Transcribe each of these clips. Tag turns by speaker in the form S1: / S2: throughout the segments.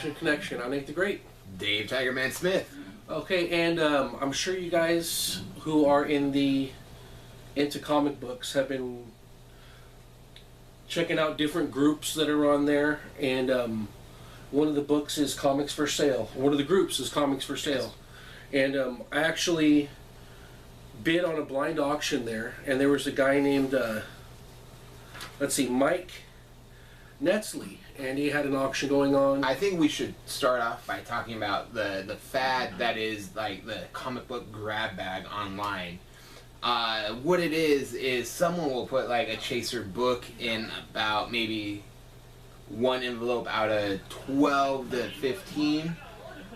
S1: Action Connection. I'm Nate the Great.
S2: Dave Tigerman Smith.
S1: Okay, and I'm sure you guys who are into comic books have been checking out different groups that are on there, and one of the books is Comics for Sale. One of the groups is Comics for Sale. And I actually bid on a blind auction there, and there was a guy named, Mike Netzley, and he had an auction going on.
S2: I think we should start off by talking about the fad that is like the comic book grab bag online. What it is someone will put like a chaser book in about maybe one envelope out of 12 to 15,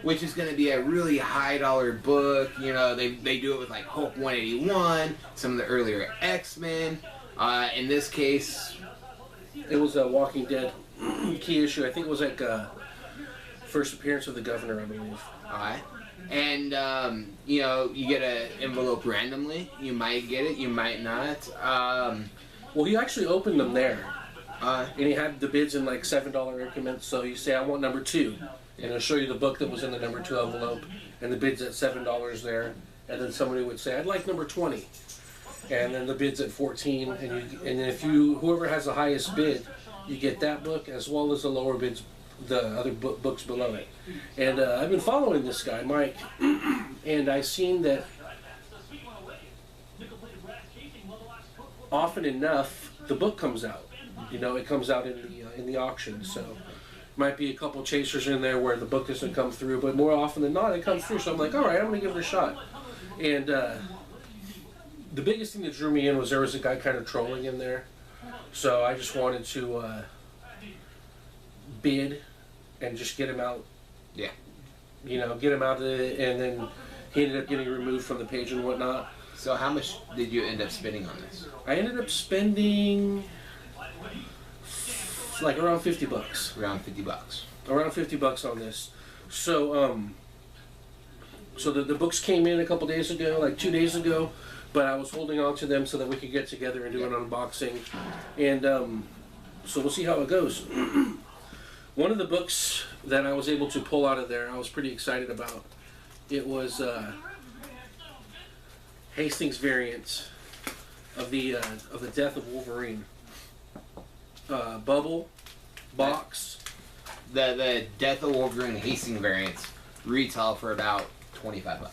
S2: which is going to be a really high dollar book. You know, they do it with like Hulk 181, some of the earlier X-Men. In this case,
S1: it was a Walking Dead key issue. I think it was like first appearance of the Governor, I believe.
S2: Alright. And, you know, you get an envelope randomly. You might get it, you might not.
S1: Well, he actually opened them there. And he had the bids in like $7 increments. So you say, I want number 2. And it'll show you the book that was in the number 2 envelope. And the bid's at $7 there. And then somebody would say, I'd like number 20. And then the bid's at 14. And if whoever has the highest bid, you get that book as well as the lower bids, the other books below it. And I've been following this guy, Mike, and I've seen that often enough the book comes out. You know, it comes out in the auction. So might be a couple chasers in there where the book doesn't come through, but more often than not it comes through. So I'm like, all right, I'm gonna give it a shot. And the biggest thing that drew me in was there was a guy kind of trolling in there. So I just wanted to bid and just get him out.
S2: Yeah.
S1: You know, get him out of it, and then he ended up getting removed from the page and whatnot.
S2: So how much did you end up spending on this?
S1: I ended up spending like around $50.
S2: Around $50.
S1: Around $50 on this. So so the books came in a couple days ago, like 2 days ago, but I was holding on to them so that we could get together and do an unboxing. And so we'll see how it goes. One of the books that I was able to pull out of there, I was pretty excited about. It was Hastings variant of the Death of Wolverine. Bubble box.
S2: The Death of Wolverine Hastings variants retail for about $25.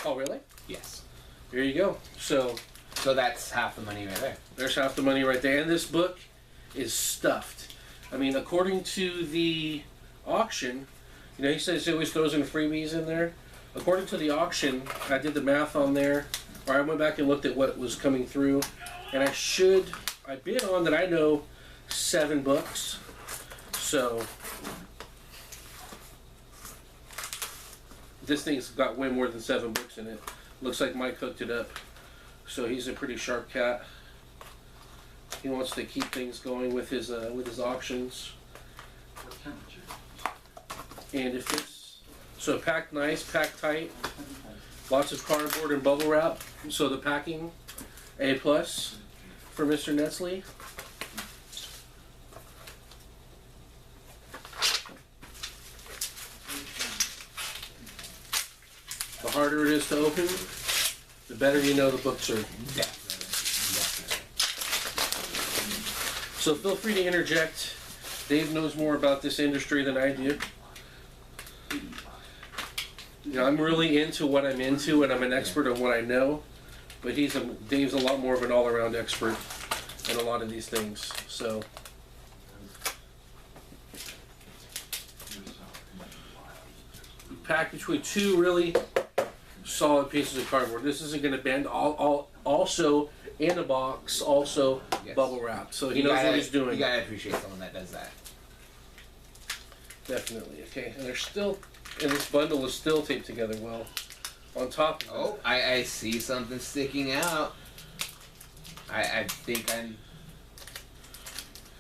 S1: Oh, really?
S2: Yes.
S1: There you go. So
S2: that's half the money right there.
S1: There's half the money right there. And this book is stuffed. I mean, according to the auction, you know, he says he always throws in freebies in there. According to the auction, I did the math on there, or I went back and looked at what was coming through, and I bid on that I know 7 books. So this thing's got way more than 7 books in it. Looks like Mike hooked it up. So he's a pretty sharp cat. He wants to keep things going with his auctions. And if it's so packed nice, packed tight, lots of cardboard and bubble wrap. So the packing, A+ for Mr. Netzley. The harder it is to open, the better you know the books are.
S2: Definitely.
S1: So feel free to interject. Dave knows more about this industry than I do. You know, I'm really into what I'm into, and I'm an expert on what I know. But Dave's a lot more of an all-around expert in a lot of these things. So packed between 2 really solid pieces of cardboard. This isn't going to bend. Also in a box, also yes. Bubble wrap. So he knows what he's doing.
S2: You gotta appreciate someone that does that.
S1: Definitely. Okay, and this bundle is still taped together well. On top of it.
S2: I see something sticking out. I think I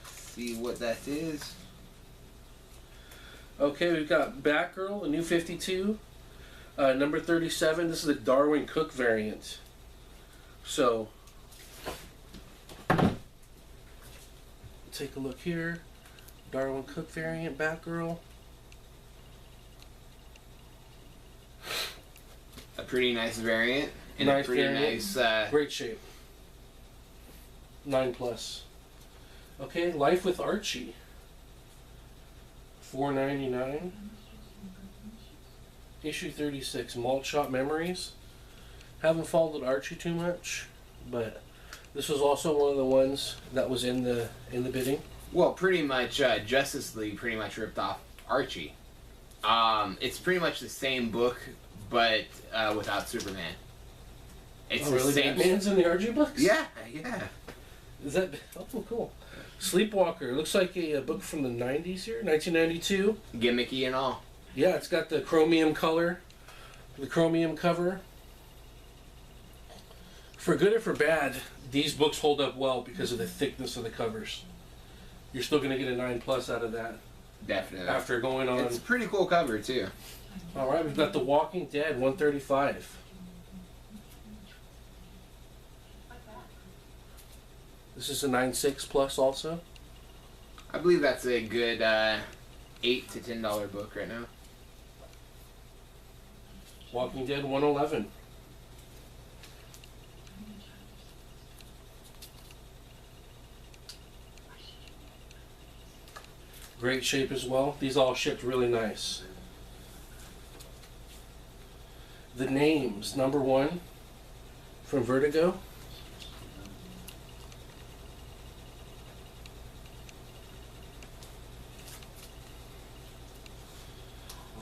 S2: see what that is.
S1: Okay, we've got Batgirl, the new 52. Number 37, this is the Darwin Cook variant. So, take a look here. Darwin Cook variant, Batgirl.
S2: pretty nice variant. And
S1: Nice
S2: a pretty
S1: variant.
S2: nice...
S1: Great shape. 9+. Okay, Life with Archie. $4.99. Issue 36, Malt Shop Memories. Haven't followed Archie too much, but this was also one of the ones that was in the bidding.
S2: Well, pretty much Justice League pretty much ripped off Archie. It's pretty much the same book, but without Superman. It's
S1: Oh, really?
S2: the same.
S1: Batman's in the Archie books?
S2: Yeah.
S1: Is that? Oh, cool. Sleepwalker. Looks like a book from the 90s here, 1992.
S2: Gimmicky and all.
S1: Yeah, it's got the chromium color, the chromium cover. For good or for bad, these books hold up well because of the thickness of the covers. You're still going to get a 9+ out of that.
S2: Definitely.
S1: After going on.
S2: It's a pretty cool cover, too.
S1: Alright, we've got The Walking Dead, 135. This is a 9.6+ also.
S2: I believe that's a good $8 to $10 book right now.
S1: Walking Dead, 111. Great shape as well. These all shipped really nice. The Names, #1 from Vertigo.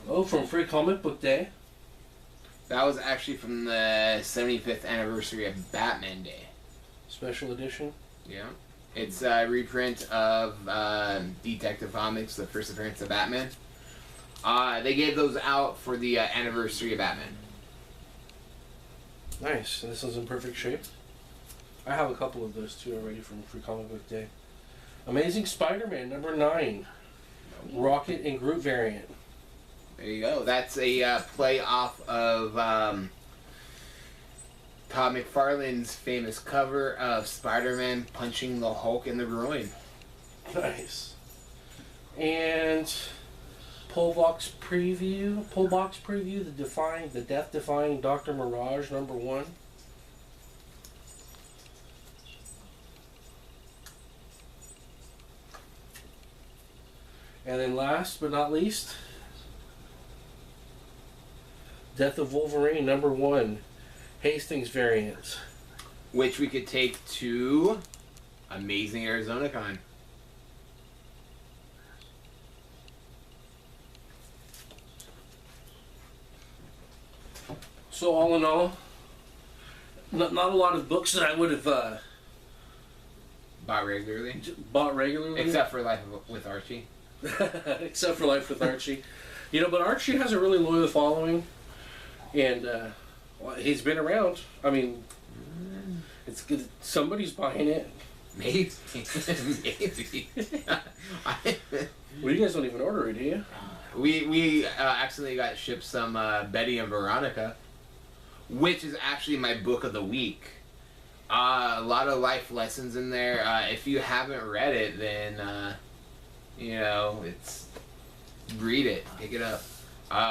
S1: Oh, from Free Comic Book Day.
S2: That was actually from the 75th anniversary of Batman Day.
S1: Special edition.
S2: Yeah. It's a reprint of Detective Comics, the first appearance of Batman. They gave those out for the anniversary of Batman.
S1: Nice. And this one's in perfect shape. I have a couple of those too already from Free Comic Book Day. Amazing Spider-Man, #9. Rocket and Groot variant.
S2: There you go. That's a play off of Todd McFarlane's famous cover of Spider-Man punching the Hulk in the groin.
S1: Nice. And Pullbox preview, the death-defying Dr. Mirage, #1. And then last but not least, Death of Wolverine, #1. Hastings variant.
S2: Which we could take to Amazing Arizona Con.
S1: So all in all, not a lot of books that I would have
S2: Bought regularly.
S1: bought regularly.
S2: Except for Life with Archie.
S1: Except for Life with Archie. You know, but Archie has a really loyal following. And well, he's been around. I mean, it's good. Somebody's buying it.
S2: Maybe. Maybe.
S1: Well, you guys don't even order it, do you?
S2: We accidentally got shipped some Betty and Veronica, which is actually my book of the week. A lot of life lessons in there. If you haven't read it, then you know, read it, pick it up.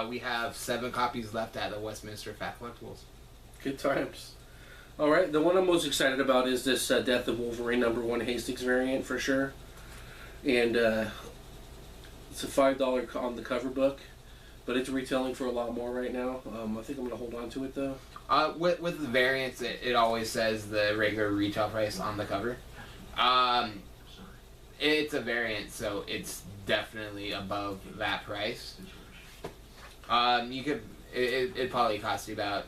S2: We have 7 copies left at the Westminster Fat Collectibles.
S1: Good times. All right, the one I'm most excited about is this Death of Wolverine #1 Hastings variant for sure, and it's a $5 on the cover book, but it's retailing for a lot more right now. I think I'm gonna hold on to it though.
S2: With the variants, it always says the regular retail price on the cover. It's a variant, so it's definitely above that price. It'd probably cost you about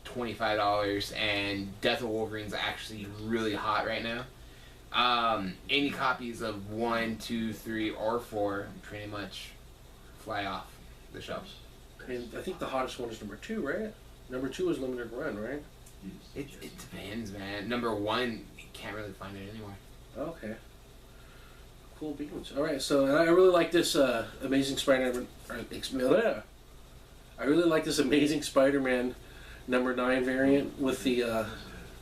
S2: $25, and Death of Wolverine's actually really hot right now. Any copies of 1, 2, 3, or 4 pretty much fly off the shelves.
S1: And I think the hottest one is #2, right? #2 is limited run, right?
S2: It depends, man. #1, you can't really find it anywhere.
S1: Okay. Cool beans. All right, so and I really like this Amazing Spider-Man. I really like this Amazing Spider-Man #9 variant with the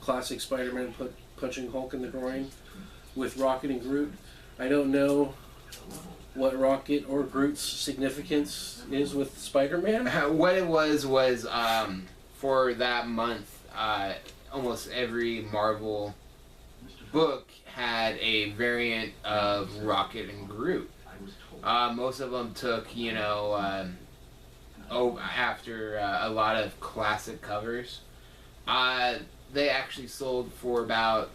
S1: classic Spider-Man punching Hulk in the groin with Rocket and Groot. I don't know what Rocket or Groot's significance is with Spider-Man.
S2: What it was for that month, almost every Marvel book had a variant of Rocket and Groot. Most of them took, after a lot of classic covers. They actually sold for about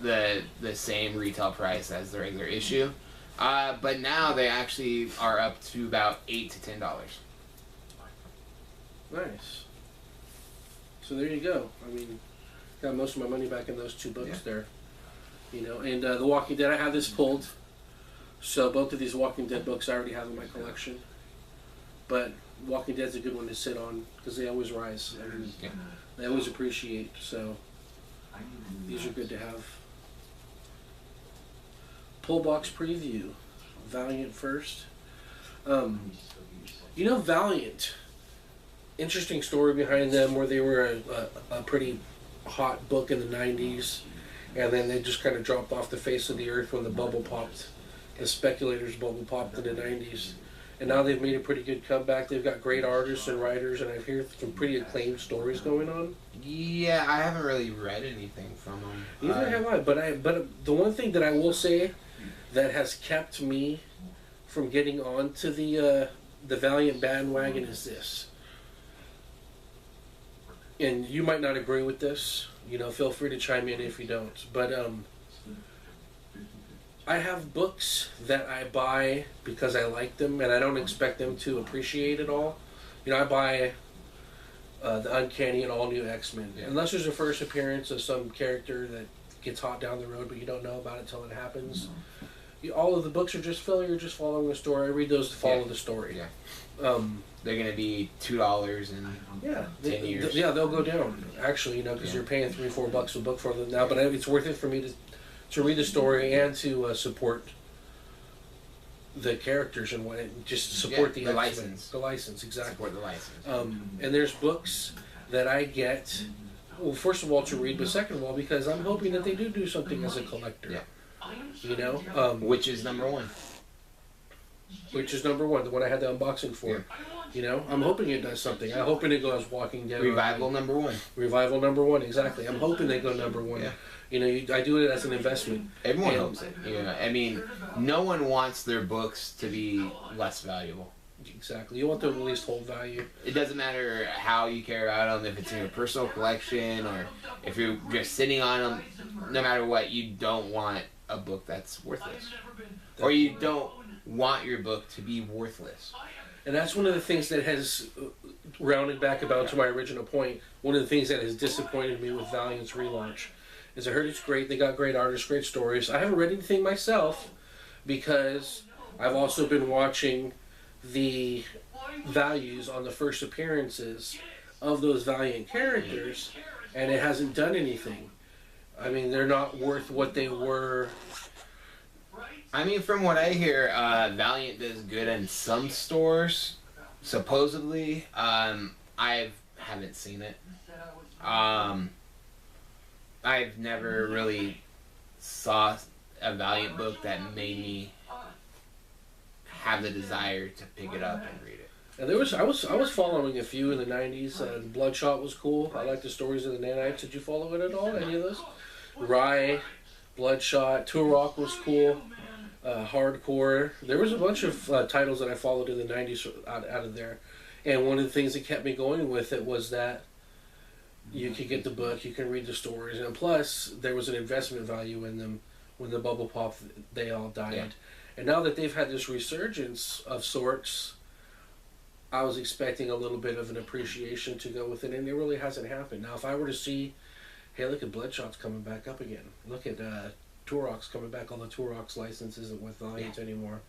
S2: the same retail price as the regular issue. But now they actually are up to about $8 to $10.
S1: Nice. So there you go. I mean, got most of my money back in those two books there. And The Walking Dead, I have this pulled. So both of these Walking Dead books I already have in my collection. But Walking Dead's a good one to sit on because they always rise. I mean, they always appreciate. So these are good to have. Pull box preview. Valiant first. Valiant. Interesting story behind them where they were a pretty hot book in the 90s. And then they just kind of dropped off the face of the earth when the bubble popped. The speculators bubble popped in the 90s. And now they've made a pretty good comeback. They've got great artists and writers, and I've heard some pretty acclaimed stories going on.
S2: Yeah, I haven't really read anything from them.
S1: Neither have I. But the one thing that I will say that has kept me from getting onto the Valiant bandwagon is this. And you might not agree with this. Feel free to chime in if you don't. But I have books that I buy because I like them, and I don't expect them to appreciate it all. I buy the Uncanny and All New X-Men. Yeah. Unless there's a first appearance of some character that gets hot down the road, but you don't know about it until it happens. All of the books are just filler. You're just following the story. I read those to follow the story.
S2: Yeah. They're going to be $2 in 10 years.
S1: They'll go down, actually, because you're paying $3-4 a book for them now. But it's worth it for me to read the story and to support the characters and just support the
S2: license.
S1: The license, exactly.
S2: Support the license.
S1: And there's books that I get, well, first of all, to read, but second of all, because I'm hoping that they do something as a collector.
S2: Yeah. Which is number one.
S1: Which is number one, the one I had the unboxing for. Yeah. I'm hoping it does something. I'm hoping it goes Walking Dead.
S2: Revival number one.
S1: Revival number one, exactly. I'm hoping they go number one.
S2: Yeah.
S1: I do it as an investment.
S2: Everyone hopes it. I mean, no one wants their books to be less valuable.
S1: Exactly. You want them to at least hold value.
S2: It doesn't matter how you care about them, if it's in your personal collection or if you're just sitting on them. No matter what, you don't want a book that's worthless. Or you don't want your book to be worthless.
S1: And that's one of the things that has, rounded back about to my original point, one of the things that has disappointed me with Valiant's relaunch is I heard it's great, they got great artists, great stories. I haven't read anything myself because I've also been watching the values on the first appearances of those Valiant characters, and it hasn't done anything. I mean, they're not worth what they were.
S2: I mean, from what I hear, Valiant does good in some stores, supposedly. I haven't seen it. I've never really saw a Valiant book that made me have the desire to pick it up and read it.
S1: And I was following a few in the 90s. Bloodshot was cool. I like the stories of the Nanites. Did you follow it at all? Any of those? Rye, Bloodshot, Turok was cool. Hardcore. There was a bunch of titles that I followed in the 90s out of there. And one of the things that kept me going with it was that you could get the book, you can read the stories, and plus there was an investment value in them. When the bubble popped, they all died. Yeah. And now that they've had this resurgence of sorts, I was expecting a little bit of an appreciation to go with it, and it really hasn't happened. Now, if I were to see, hey, look at Bloodshot's coming back up again. Look at Turok's coming back. Although Turok's license isn't with Valiant anymore.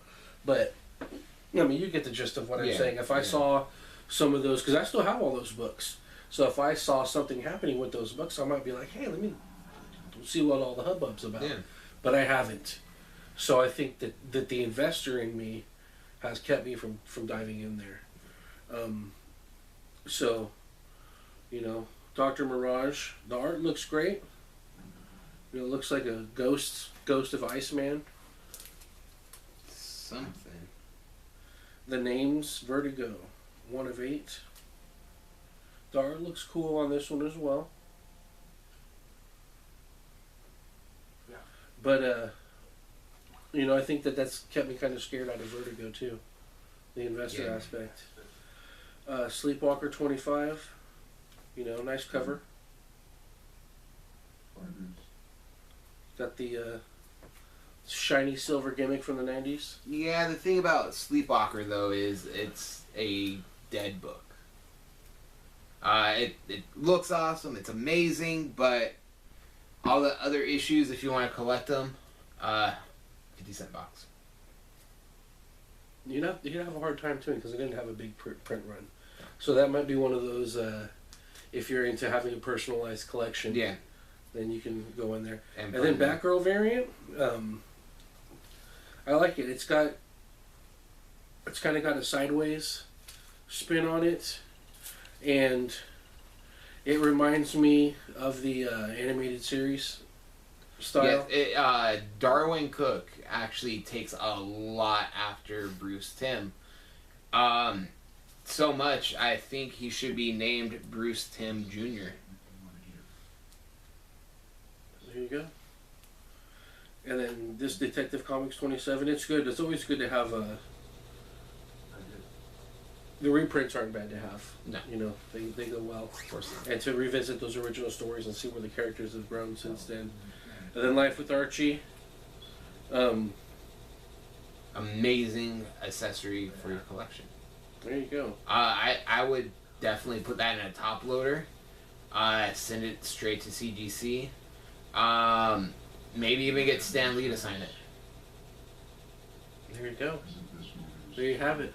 S1: But, I mean, you get the gist of what I'm saying. If I saw some of those, because I still have all those books. So if I saw something happening with those books, I might be like, hey, let me see what all the hubbub's about. Yeah. But I haven't. So I think that the investor in me has kept me from diving in there. So, Dr. Mirage, the art looks great. It looks like a ghost of Iceman.
S2: Something.
S1: The name's Vertigo, 1 of 8. The art looks cool on this one as well.
S3: Yeah.
S1: But you know, I think that's kept me kind of scared out of Vertigo too, the investor
S2: Yeah.
S1: aspect. Sleepwalker 25, you know, nice cover. Got the shiny silver gimmick from the 90s.
S2: Yeah, the thing about Sleepwalker though is it's a dead book. It looks awesome, it's amazing, but all the other issues, if you want to collect them, 50-cent box.
S1: You'd have a hard time too because they didn't have a big print run. So that might be one of those, if you're into having a personalized collection,
S2: Yeah.
S1: then you can go in there.
S2: And
S1: And then Batgirl variant, I like it. It's kind of got a sideways spin on it, and it reminds me of the animated series style.
S2: Yeah, Darwin Cook actually takes a lot after Bruce Timm. So much, I think he should be named Bruce Timm Jr.
S1: There you go. And then this Detective Comics 27, it's good. It's always good to have the reprints aren't bad to have.
S2: No.
S1: You know, they go well.
S2: Of course.
S1: And to revisit those original stories and see where the characters have grown since then. And then Life with Archie.
S2: Amazing accessory for your collection.
S1: There you go.
S2: I would definitely put that in a top loader. Send it straight to CGC. Maybe even get Stan Lee to sign it.
S1: There you go. There you have it.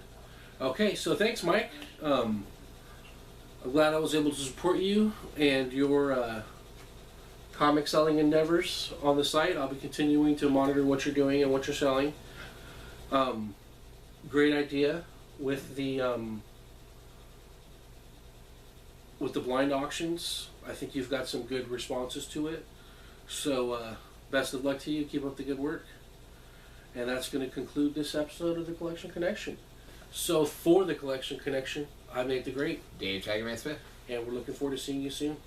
S1: Okay, so thanks, Mike. I'm glad I was able to support you and your comic selling endeavors on the site. I'll be continuing to monitor what you're doing and what you're selling. Great idea with the blind auctions. I think you've got some good responses to it. So best of luck to you. Keep up the good work. And that's going to conclude this episode of the Collection Connection. So for the Collection Connection, I'm Nate the Great,
S2: Dave Tigerman Smith.
S1: and we're looking forward to seeing you soon.